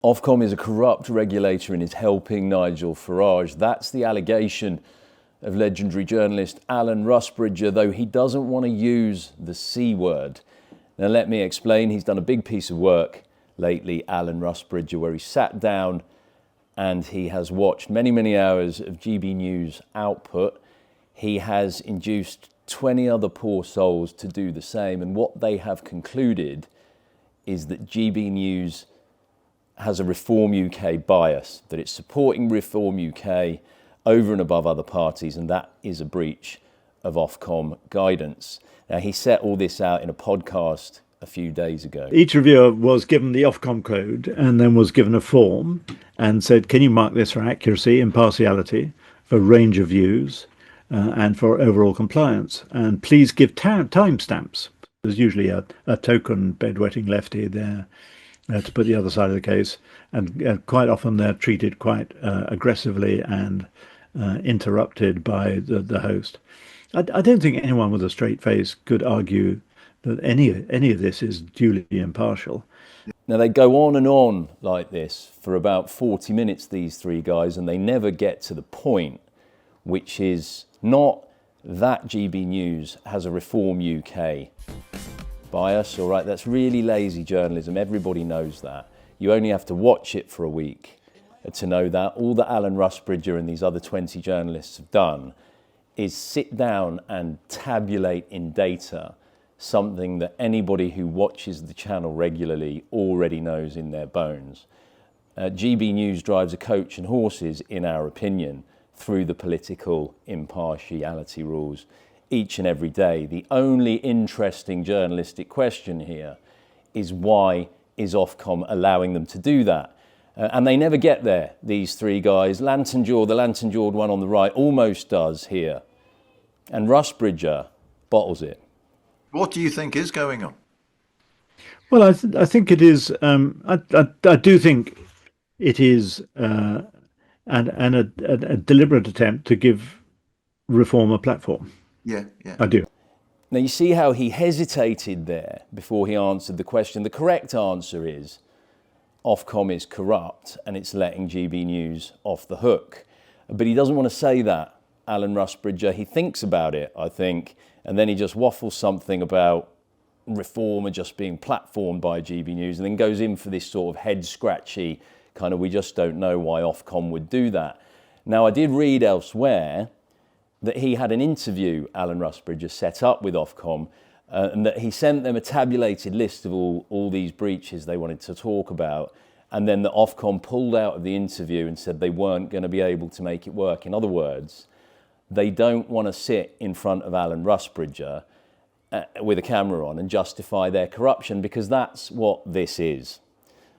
Ofcom is a corrupt regulator and is helping Nigel Farage. That's the allegation of legendary journalist Alan Rusbridger, though he doesn't want to use the C word. Now let me explain. He's done a big piece of work lately, Alan Rusbridger, where he sat down and he has watched many hours of GB News output. He has induced 20 other poor souls to do the same, and what they have concluded is that GB News has a Reform UK bias, that it's supporting Reform UK over and above other parties, and that is a breach of Ofcom guidance. Now, he set all this out in a podcast a few days ago. Each reviewer was given the Ofcom code and then was given a form and said, can you mark this for accuracy, impartiality, for range of views, and for overall compliance? And please give timestamps. There's usually a token bedwetting lefty there to put the other side of the case, and quite often they're treated quite aggressively and interrupted by the host. I don't think anyone with a straight face could argue that any of this is duly impartial. Now, they go on and on like this for about 40 minutes, these three guys, and they never get to the point, which is not that GB News has a Reform UK bias, all right? That's really lazy journalism. Everybody knows that. You only have to watch it for a week to know that. All that Alan Rusbridger and these other 20 journalists have done is sit down and tabulate in data something that anybody who watches the channel regularly already knows in their bones. GB News drives a coach and horses, in our opinion, through the political impartiality rules each and every day. The only interesting journalistic question here is, why is Ofcom allowing them to do that? And they never get there, these three guys. the lantern-jawed one on the right almost does here. And Rusbridger bottles it. What do you think is going on? Well, I think it is. I do think it is a deliberate attempt to give Reform a platform. Yeah. I do. Now, you see how he hesitated there before he answered the question. The correct answer is Ofcom is corrupt and it's letting GB News off the hook. But he doesn't want to say that, Alan Rusbridger. He thinks about it, I think, and then he just waffles something about Reform and just being platformed by GB News, and then goes in for this sort of head-scratchy kind of, we just don't know why Ofcom would do that. Now, I did read elsewhere that he had an interview, Alan Rusbridger, set up with Ofcom, and that he sent them a tabulated list of all these breaches they wanted to talk about, and then the Ofcom pulled out of the interview and said they weren't going to be able to make it work. In other words, they don't want to sit in front of Alan Rusbridger with a camera on and justify their corruption, because that's what this is.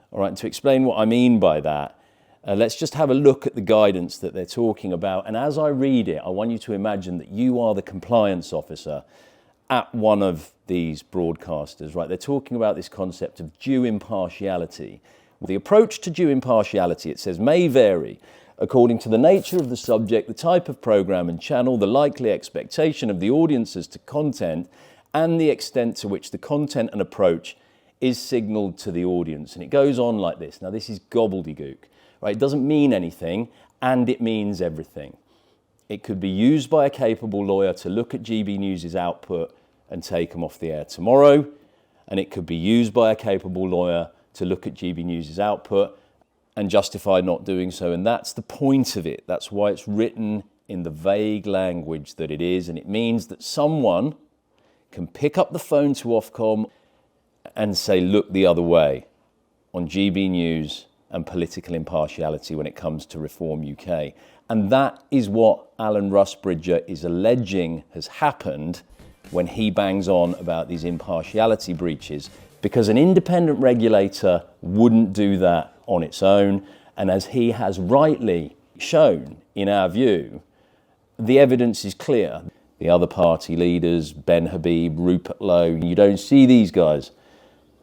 All right, and to explain what I mean by that, let's just have a look at the guidance that they're talking about. And as I read it, I want you to imagine that you are the compliance officer at one of these broadcasters, right? They're talking about this concept of due impartiality. The approach to due impartiality, it says, may vary according to the nature of the subject, the type of programme and channel, the likely expectation of the audience as to content, and the extent to which the content and approach is signalled to the audience. And it goes on like this. Now, this is gobbledygook. Right, it doesn't mean anything, and it means everything. It could be used by a capable lawyer to look at GB News' output and take them off the air tomorrow, and it could be used by a capable lawyer to look at GB News' output and justify not doing so. And that's the point of it. That's why it's written in the vague language that it is, and it means that someone can pick up the phone to Ofcom and say, look the other way on GB News and political impartiality when it comes to Reform UK. And that is what Alan Rusbridger is alleging has happened when he bangs on about these impartiality breaches, because an independent regulator wouldn't do that on its own. And as he has rightly shown, in our view, the evidence is clear. The other party leaders, Ben Habib, Rupert Lowe, you don't see these guys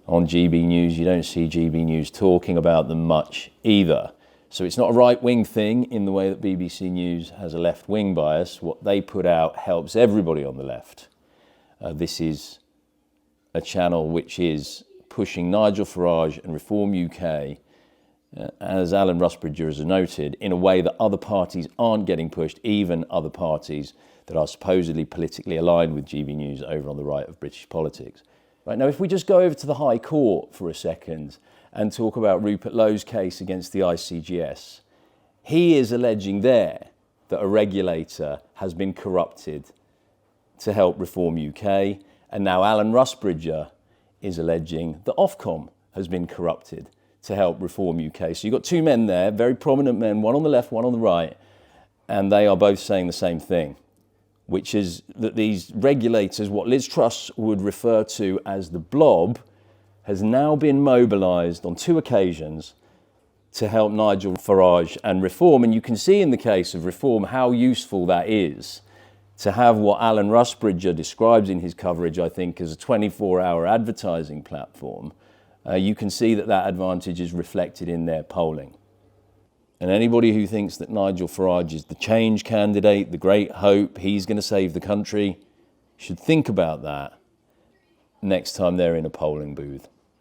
on GB News. You don't see GB News talking about them much either. So it's not a right-wing thing in the way that BBC News has a left-wing bias. What they put out helps everybody on the left. This is a channel which is pushing Nigel Farage and Reform UK as Alan Rusbridger has noted, in a way that other parties aren't getting pushed, even other parties that are supposedly politically aligned with GB News over on the right of British politics. Right, now, if we just go over to the High Court for a second and talk about Rupert Lowe's case against the ICGS, he is alleging there that a regulator has been corrupted to help Reform UK, and now Alan Rusbridger is alleging that Ofcom has been corrupted to help Reform UK. So you've got two men there, very prominent men, one on the left, one on the right, and they are both saying the same thing, which is that these regulators, what Liz Truss would refer to as the blob, has now been mobilised on two occasions to help Nigel Farage and Reform. And you can see in the case of Reform how useful that is to have what Alan Rusbridger describes in his coverage, I think, as a 24-hour advertising platform. You can see that that advantage is reflected in their polling. And anybody who thinks that Nigel Farage is the change candidate, the great hope, he's going to save the country, should think about that next time they're in a polling booth.